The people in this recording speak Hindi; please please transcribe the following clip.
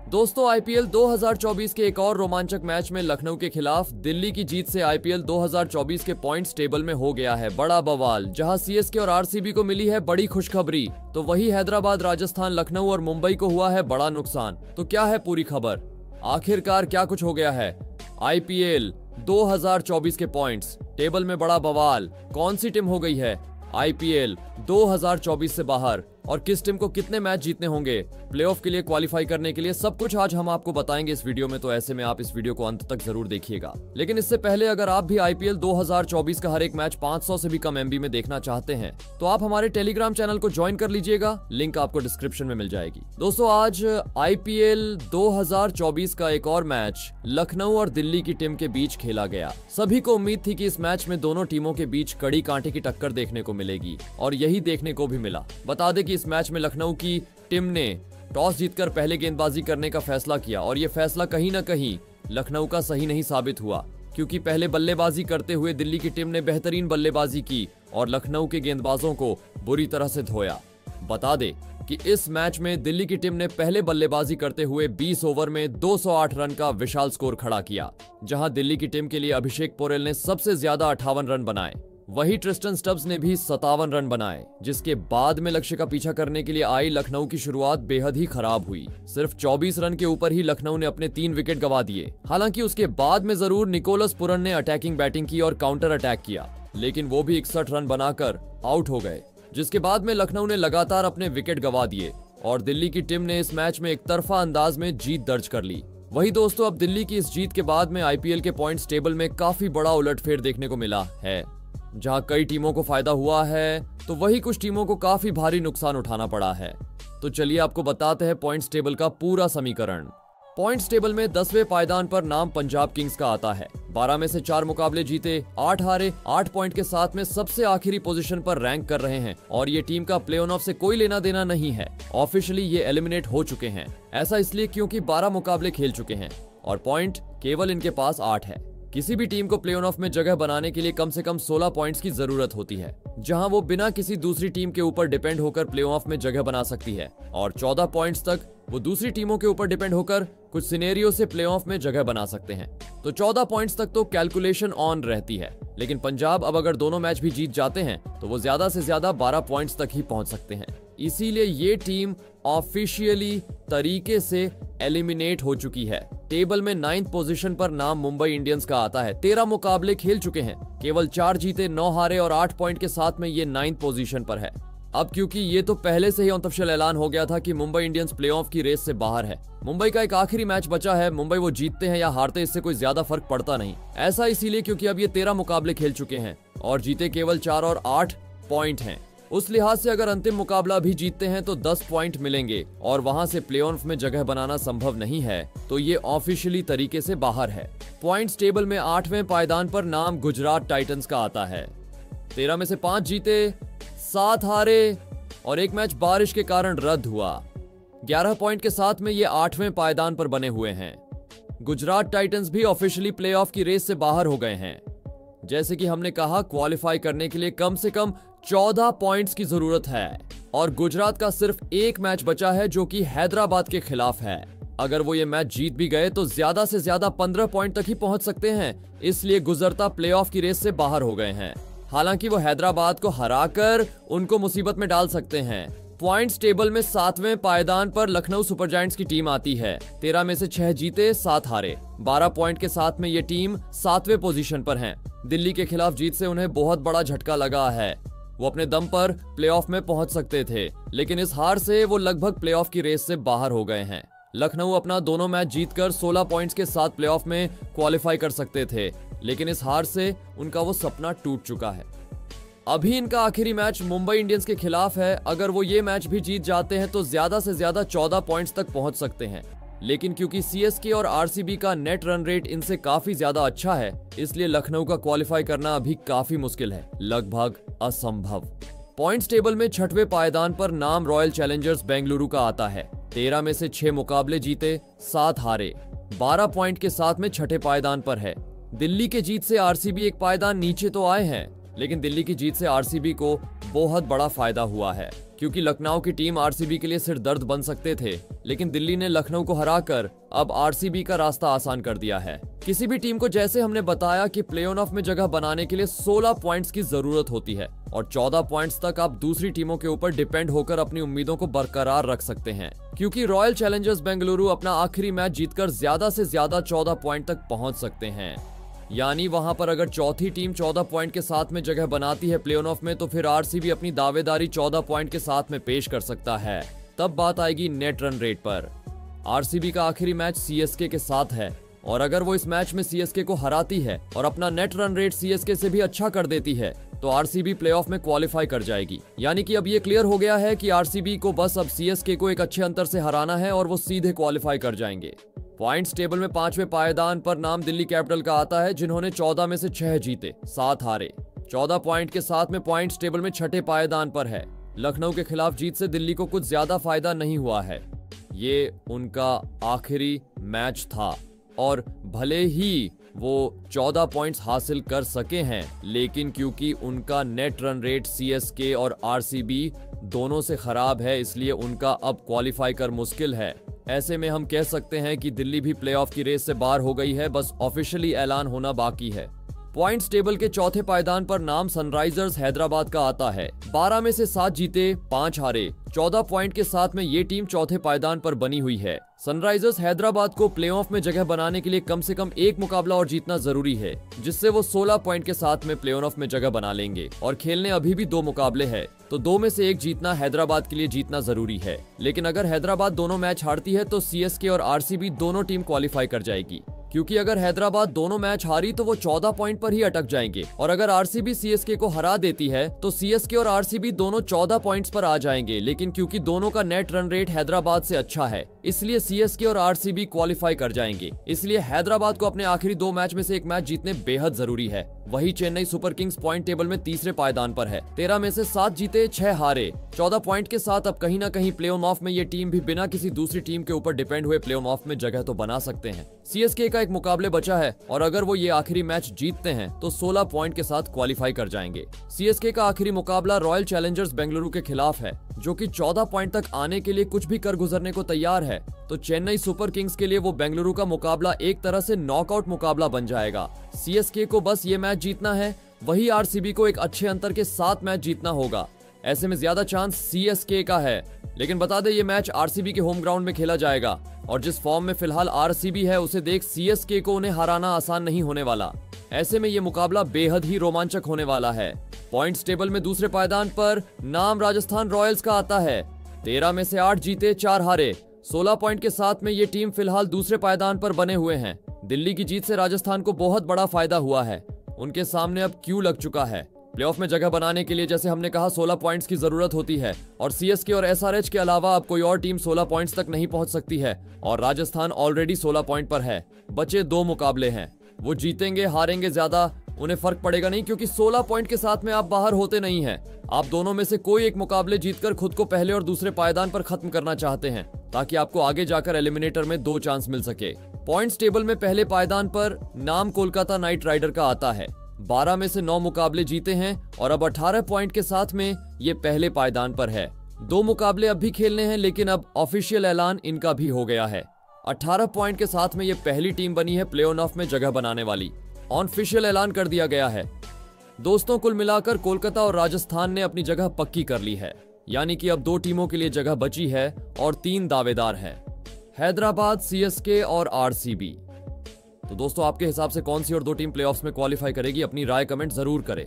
दोस्तों आईपीएल 2024 के एक और रोमांचक मैच में लखनऊ के खिलाफ दिल्ली की जीत से आईपीएल 2024 के पॉइंट्स टेबल में हो गया है बड़ा बवाल। जहां सीएसके और आरसीबी को मिली है बड़ी खुशखबरी, तो वही हैदराबाद, राजस्थान, लखनऊ और मुंबई को हुआ है बड़ा नुकसान। तो क्या है पूरी खबर, आखिरकार क्या कुछ हो गया है। आईपीएल 2024 के पॉइंट्स टेबल में बड़ा बवाल, कौन सी टीम हो गई है आईपीएल 2024 से बाहर और किस टीम को कितने मैच जीतने होंगे प्लेऑफ के लिए क्वालिफाई करने के लिए, सब कुछ आज हम आपको बताएंगे इस वीडियो में। तो ऐसे में आप इस वीडियो को अंत तक जरूर देखिएगा। लेकिन इससे पहले अगर आप भी आईपीएल 2024 का हर एक मैच 500 से भी कम एमबी में देखना चाहते हैं तो आप हमारे टेलीग्राम चैनल को ज्वाइन कर लीजिएगा, लिंक आपको डिस्क्रिप्शन में मिल जाएगी। दोस्तों आज आईपीएल 2024 का एक और मैच लखनऊ और दिल्ली की टीम के बीच खेला गया। सभी को उम्मीद थी कि इस मैच में दोनों टीमों के बीच कड़ी कांटे की टक्कर देखने को मिलेगी और यही देखने को भी मिला। बता दें कि इस मैच में लखनऊ की टीम ने टॉस जीतकर पहले गेंदबाजी करने का फैसला किया और यह फैसला कहीं ना कहीं लखनऊ का सही नहीं साबित हुआ, क्योंकि पहले बल्लेबाजी करते हुए दिल्ली की टीम ने बेहतरीन बल्लेबाजी की और लखनऊ के गेंदबाजों को बुरी तरह से धोया। बता दें कि इस मैच में दिल्ली की टीम ने पहले बल्लेबाजी करते हुए 20 ओवर में 208 रन का विशाल स्कोर खड़ा किया, जहां दिल्ली की टीम के लिए अभिषेक पोरेल ने सबसे ज्यादा 58 रन बनाए। वही ट्रिस्टन स्टब्स ने भी 57 रन बनाए, जिसके बाद में लक्ष्य का पीछा करने के लिए आई लखनऊ की शुरुआत बेहद ही खराब हुई। सिर्फ 24 रन के ऊपर ही लखनऊ ने अपने 3 विकेट गंवा दिए। हालांकि उसके बाद में जरूर निकोलस पुरन ने अटैकिंग बैटिंग की और काउंटर अटैक किया, लेकिन वो भी 61 रन बनाकर आउट हो गए, जिसके बाद में लखनऊ ने लगातार अपने विकेट गंवा दिए और दिल्ली की टीम ने इस मैच में एक तरफा अंदाज में जीत दर्ज कर ली। वही दोस्तों अब दिल्ली की इस जीत के बाद में आईपीएल के पॉइंट्स टेबल में काफी बड़ा उलटफेर देखने को मिला है। जहां कई टीमों को फायदा हुआ है तो वही कुछ टीमों को काफी भारी नुकसान उठाना पड़ा है। तो चलिए आपको बताते हैं पॉइंट्स टेबल का पूरा समीकरण। पॉइंट्स टेबल में 10वें पायदान पर नाम पंजाब किंग्स का आता है। 12 में से 4 मुकाबले जीते, 8 हारे, 8 पॉइंट के साथ में सबसे आखिरी पोजीशन पर रैंक कर रहे हैं और ये टीम का प्ले ऑफ से कोई लेना देना नहीं है। ऑफिशियली ये एलिमिनेट हो चुके हैं। ऐसा इसलिए क्योंकि 12 मुकाबले खेल चुके हैं और पॉइंट केवल इनके पास 8 है। किसी भी टीम को प्ले ऑफ में जगह बनाने के लिए कम से कम 16 पॉइंट्स की जरूरत होती है, जहां वो बिना किसी दूसरी टीम के ऊपर डिपेंड होकर प्ले ऑफ में जगह बना सकती है और 14 पॉइंट्स तक वो दूसरी टीमों के ऊपर डिपेंड होकर कुछ सिनेरियो से प्ले ऑफ में जगह बना सकते हैं। तो 14 पॉइंट्स तक तो कैलकुलेशन ऑन रहती है, लेकिन पंजाब अब अगर दोनों मैच भी जीत जाते हैं तो वो ज्यादा से ज्यादा 12 पॉइंट्स तक ही पहुंच सकते हैं। इसीलिए ये टीम ऑफिशियली तरीके से एलिमिनेट हो चुकी है। टेबल में 9th पोजीशन पर नाम मुंबई इंडियंस का आता है। 13 मुकाबले खेल चुके हैं, केवल 4 जीते, 9 हारे और 8 पॉइंट के साथ में ये 9th पोजीशन पर है। अब क्योंकि ये तो पहले से ही ऑफिशियल ऐलान हो गया था कि मुंबई इंडियंस प्लेऑफ की रेस से बाहर है। मुंबई का एक आखिरी मैच बचा है, मुंबई वो जीतते हैं या हारते इससे कोई ज्यादा फर्क पड़ता नहीं। ऐसा इसीलिए क्योंकि अब ये 13 मुकाबले खेल चुके हैं और जीते केवल 4 और 8 पॉइंट हैं। उस लिहाज से अगर अंतिम मुकाबला भी जीतते हैं तो 10 पॉइंट मिलेंगे और वहां से प्लेऑफ में जगह बनाना संभव नहीं है, तो ये ऑफिशियली तरीके से बाहर है। पॉइंट्स टेबल में 8वें पायदान पर नाम गुजरात टाइटंस का आता है। 13 में से 5 जीते, 7 हारे और एक मैच बारिश के कारण रद्द हुआ। 11 पॉइंट के साथ में ये 8वें पायदान पर बने हुए हैं। गुजरात टाइटंस भी ऑफिशियली प्लेऑफ की रेस से बाहर हो गए हैं। जैसे कि हमने कहा, क्वालिफाई करने के लिए कम से कम 14 पॉइंट्स की जरूरत है और गुजरात का सिर्फ एक मैच बचा है जो कि हैदराबाद के खिलाफ है। अगर वो ये मैच जीत भी गए तो ज्यादा से ज्यादा 15 पॉइंट तक ही पहुंच सकते हैं, इसलिए गुजरता प्लेऑफ की रेस से बाहर हो गए हैं। हालांकि वो हैदराबाद को हराकर उनको मुसीबत में डाल सकते हैं। पॉइंट्स टेबल में 7वें पायदान पर लखनऊ सुपर जायंट्स की टीम आती है। 13 में से 6 जीते, 7 हारे, 12 पॉइंट के साथ में ये टीम 7वें पोजीशन पर है। दिल्ली के खिलाफ जीत से उन्हें बहुत बड़ा झटका लगा है। वो अपने दम पर प्लेऑफ में पहुंच सकते थे, लेकिन इस हार से वो लगभग प्लेऑफ की रेस से बाहर हो गए हैं। लखनऊ अपना दोनों मैच जीतकर 16 पॉइंट्स के साथ प्लेऑफ में क्वालिफाई कर सकते थे, लेकिन इस हार से उनका वो सपना टूट चुका है। अभी इनका आखिरी मैच मुंबई इंडियंस के खिलाफ है। अगर वो ये मैच भी जीत जाते हैं तो ज्यादा से ज्यादा 14 पॉइंट्स तक पहुंच सकते हैं, लेकिन क्योंकि सीएसके और आरसीबी का नेट रन रेट इनसे काफी ज्यादा अच्छा है, इसलिए लखनऊ का क्वालिफाई करना अभी काफी मुश्किल है, लगभग असंभव। पॉइंट्स टेबल में 6वें पायदान पर नाम रॉयल चैलेंजर्स बेंगलुरु का आता है। 13 में से 6 मुकाबले जीते, 7 हारे, 12 पॉइंट के साथ में 6ठे पायदान पर है। दिल्ली के जीत से आरसीबी एक पायदान नीचे तो आए हैं, लेकिन दिल्ली की जीत से आरसीबी को बहुत बड़ा फायदा हुआ है। क्योंकि लखनऊ की टीम आरसीबी के लिए सिर दर्द बन सकते थे, लेकिन दिल्ली ने लखनऊ को हराकर अब आरसीबी का रास्ता आसान कर दिया है। किसी भी टीम को जैसे हमने बताया कि प्ले ऑफ में जगह बनाने के लिए 16 पॉइंट्स की जरूरत होती है और 14 पॉइंट्स तक आप दूसरी टीमों के ऊपर डिपेंड होकर अपनी उम्मीदों को बरकरार रख सकते हैं, क्योंकि रॉयल चैलेंजर्स बेंगलुरु अपना आखिरी मैच जीतकर ज्यादा से ज्यादा 14 पॉइंट तक पहुंच सकते हैं। यानी वहां पर अगर चौथी टीम 14 पॉइंट के साथ में जगह बनाती है प्ले ऑफ में, तो फिर आरसीबी अपनी दावेदारी 14 पॉइंट के साथ में पेश कर सकता है। तब बात आएगी नेट रन रेट पर। आरसीबी का आखिरी मैच सीएसके के साथ है और अगर वो इस मैच में सीएसके को हराती है और अपना नेट रन रेट सीएसके से भी अच्छा कर देती है तो आरसीबी प्लेऑफ में क्वालिफाई कर जाएगी। यानी कि अब ये क्लियर हो गया है कि आरसीबी को बस अब सीएसके को एक अच्छे अंतर से हराना है और वो सीधे क्वालिफाई कर जाएंगे। पॉइंट्स टेबल में 5वें पायदान पर नाम दिल्ली कैपिटल का आता है, जिन्होंने 14 में से 6 जीते, 7 हारे। 14 पॉइंट के साथ में पॉइंट्स टेबल में 6ठे पायदान पर है। लखनऊ के खिलाफ जीत से दिल्ली को कुछ ज्यादा फायदा नहीं हुआ है। ये उनका आखिरी मैच था और भले ही वो 14 पॉइंट्स हासिल कर सके हैं, लेकिन क्योंकि उनका नेट रन रेट सीएसके और आरसीबी दोनों से खराब है, इसलिए उनका अब क्वालिफाई कर मुश्किल है। ऐसे में हम कह सकते हैं कि दिल्ली भी प्लेऑफ की रेस से बाहर हो गई है, बस ऑफिशियली ऐलान होना बाकी है। पॉइंट्स टेबल के चौथे पायदान पर नाम सनराइजर्स हैदराबाद का आता है। 12 में से 7 जीते, 5 हारे। 14 पॉइंट के साथ में ये टीम चौथे पायदान पर बनी हुई है। सनराइजर्स हैदराबाद को प्लेऑफ में जगह बनाने के लिए कम से कम एक मुकाबला और जीतना जरूरी है, जिससे वो 16 पॉइंट के साथ में प्लेऑफ में जगह बना लेंगे और खेलने अभी भी 2 मुकाबले हैं, तो 2 में से 1 जीतना हैदराबाद के लिए जीतना जरूरी है। लेकिन अगर हैदराबाद दोनों मैच हारती है तो सीएसके और आरसीबी दोनों टीम क्वालिफाई कर जाएगी, क्योंकि अगर हैदराबाद दोनों मैच हारी तो वो 14 पॉइंट पर ही अटक जाएंगे और अगर आरसीबी सीएसके को हरा देती है तो सीएसके और आरसीबी दोनों 14 पॉइंट्स पर आ जाएंगे। लेकिन क्योंकि दोनों का नेट रन रेट हैदराबाद से अच्छा है, इसलिए सीएसके और आरसीबी क्वालिफाई कर जाएंगे। इसलिए हैदराबाद को अपने आखिरी 2 मैच में से 1 मैच जीतने बेहद जरूरी है। वही Chennai super Kings point table में तीसरे पायदान पर है। 13 में से 7 जीते, 6 हारे। 14 पॉइंट के साथ अब कहीं ना कहीं प्ले ऑफ में ये टीम भी बिना किसी दूसरी टीम के ऊपर डिपेंड हुए प्ले ऑफ में जगह तो बना सकते हैं। सीएसके का एक मुकाबले बचा है और अगर वो ये आखिरी मैच जीतते हैं तो 16 पॉइंट के साथ क्वालिफाई कर जाएंगे। सीएसके का आखिरी मुकाबला रॉयल चैलेंजर्स बेंगलुरु के खिलाफ है, जो कि 14 पॉइंट तक आने के लिए कुछ भी कर गुजरने को तैयार है। तो चेन्नई सुपर किंग्स के लिए वो बेंगलुरु का मुकाबला एक तरह से नॉकआउट मुकाबला बन जाएगा। सीएसके को बस ये मैच जीतना है, वही आरसीबी को एक अच्छे अंतर के 7 मैच जीतना होगा। ऐसे में ज्यादा चांस सीएसके का है। लेकिन बता दें, ये मैच आरसीबी के होम ग्राउंड में खेला जाएगा और जिस फॉर्म में फिलहाल आरसीबी है उसे देख सीएसके को उन्हें हराना आसान नहीं होने वाला। ऐसे में ये मुकाबला बेहद ही रोमांचक होने वाला है। पॉइंट्स टेबल में दूसरे पायदान पर नाम राजस्थान रॉयल्स का आता है। 13 में से 8 जीते, 4 हारे। 16 पॉइंट के साथ में ये टीम फिलहाल दूसरे पायदान पर बने हुए हैं। दिल्ली की जीत से राजस्थान को बहुत बड़ा फायदा हुआ है। उनके सामने अब क्यू लग चुका है। प्लेऑफ में जगह बनाने के लिए जैसे हमने कहा 16 पॉइंट्स की जरूरत होती है और सीएसके और एसआरएच के अलावा अब कोई और टीम 16 पॉइंट्स तक नहीं पहुंच सकती है और राजस्थान ऑलरेडी 16 पॉइंट पर है। बचे 2 मुकाबले हैं, वो जीतेंगे हारेंगे ज्यादा उन्हें फर्क पड़ेगा नहीं, क्योंकि 16 पॉइंट के साथ में आप बाहर होते नहीं हैं। आप दोनों में से कोई एक मुकाबले जीतकर खुद को पहले और दूसरे पायदान पर खत्म करना चाहते हैं, ताकि आपको आगे जाकर एलिमिनेटर में 2 चांस मिल सके। पॉइंट्स टेबल में पहले पायदान पर नाम कोलकाता नाइट राइडर का आता है। 12 में से 9 मुकाबले जीते हैं और अब 18 पॉइंट के साथ में ये पहले पायदान पर है। 2 मुकाबले अब भी खेलने हैं, लेकिन अब ऑफिशियल ऐलान इनका भी हो गया है। 18 पॉइंट के साथ में ये पहली टीम बनी है प्ले ऑफ में जगह बनाने वाली। ऑफिशियल ऐलान कर दिया गया है। दोस्तों, कुल मिलाकर कोलकाता और राजस्थान ने अपनी जगह पक्की कर ली है, यानी कि अब 2 टीमों के लिए जगह बची है और 3 दावेदार हैं, हैदराबाद, सीएसके और आरसीबी। तो दोस्तों, आपके हिसाब से कौन सी और 2 टीम प्लेऑफ्स में क्वालिफाई करेगी? अपनी राय कमेंट जरूर करें।